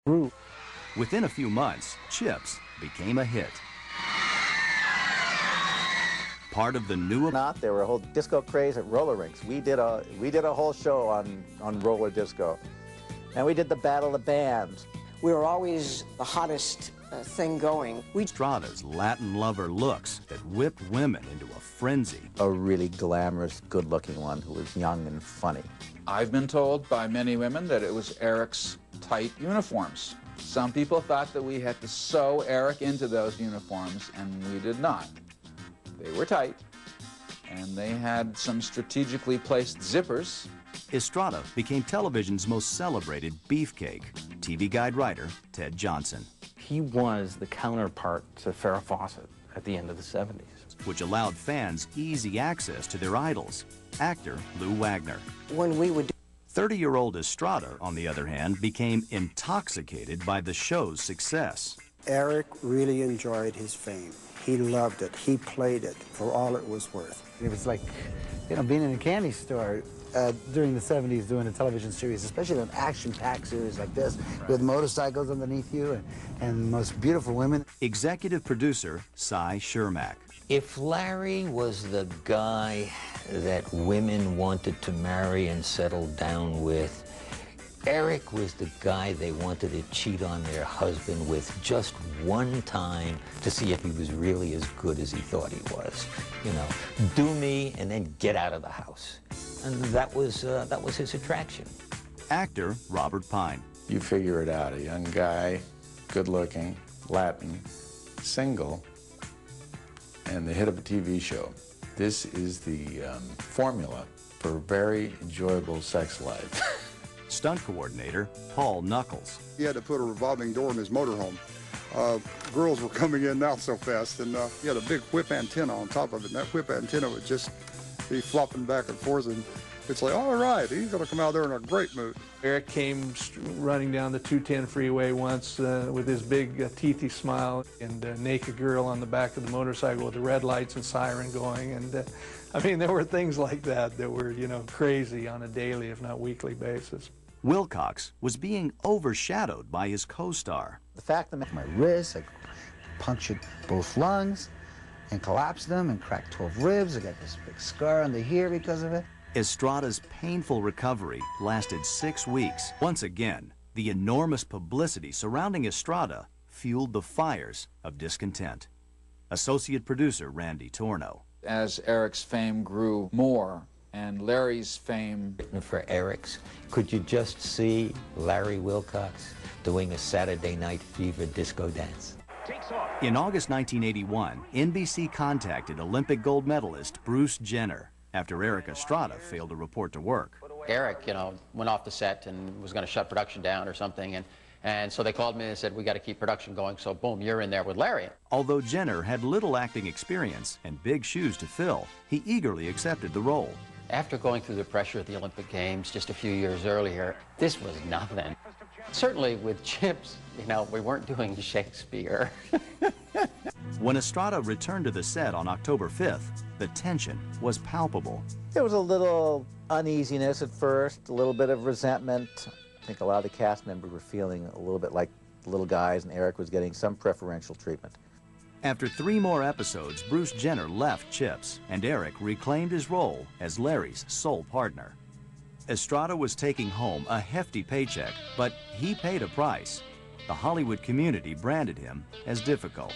grew. Within a few months, Chips became a hit. Part of the new... There were a whole disco craze at roller rinks. We did a whole show on roller disco. And we did the Battle of the Bands. We were always the hottest thing going. Estrada's Latin lover looks that whipped women into a frenzy. A really glamorous, good-looking one who was young and funny. I've been told by many women that it was Erik's tight uniforms. Some people thought that we had to sew Erik into those uniforms, and we did not. They were tight, and they had some strategically placed zippers. Estrada became television's most celebrated beefcake. TV Guide writer Ted Johnson. He was the counterpart to Farrah Fawcett at the end of the 70s. Which allowed fans easy access to their idols. Actor Lou Wagner. When we would 30-year-old Estrada, on the other hand, became intoxicated by the show's success. Erik really enjoyed his fame. He loved it. He played it for all it was worth. It was like, you know, being in a candy store during the 70s doing a television series, especially an action-packed series like this, with motorcycles underneath you and the most beautiful women. Executive producer Cy Shermack. If Larry was the guy that women wanted to marry and settle down with, Erik was the guy they wanted to cheat on their husband with just one time to see if he was really as good as he thought he was. You know, do me and then get out of the house. And that was his attraction. Actor Robert Pine. You figure it out, a young guy, good-looking, Latin, single, and the hit of a TV show. This is the formula for a very enjoyable sex life. Stunt coordinator Paul Knuckles. He had to put a revolving door in his motorhome. Girls were coming in and out so fast, and he had a big whip antenna on top of it, and that whip antenna would just be flopping back and forth, and it's like, all right, he's going to come out there in a great mood. Erik came running down the 210 freeway once with his big teethy smile, and a naked girl on the back of the motorcycle with the red lights and siren going. And I mean, there were things like that that were, you know, crazy on a daily, if not weekly basis. Wilcox was being overshadowed by his co-star. The fact that my wrist, I punctured both lungs and collapsed them and cracked 12 ribs. I got this big scar under here because of it. Estrada's painful recovery lasted 6 weeks. Once again, the enormous publicity surrounding Estrada fueled the fires of discontent. Associate producer Randy Torno. As Erik's fame grew more, and Larry's fame... For Erik's, could you just see Larry Wilcox doing a Saturday Night Fever disco dance? In August 1981, NBC contacted Olympic gold medalist Bruce Jenner after Erik Estrada failed to report to work. Erik, you know, went off the set and was going to shut production down or something, and so they called me and said, we got to keep production going, so boom, you're in there with Larry. Although Jenner had little acting experience and big shoes to fill, he eagerly accepted the role. After going through the pressure at the Olympic Games just a few years earlier, this was nothing. Certainly with Chips, you know, we weren't doing Shakespeare. When Estrada returned to the set on October 5th, the tension was palpable. There was a little uneasiness at first, a little bit of resentment. I think a lot of the cast members were feeling a little bit like little guys, and Erik was getting some preferential treatment. After 3 more episodes, Bruce Jenner left Chips, and Erik reclaimed his role as Larry's sole partner. Estrada was taking home a hefty paycheck, but he paid a price. The Hollywood community branded him as difficult.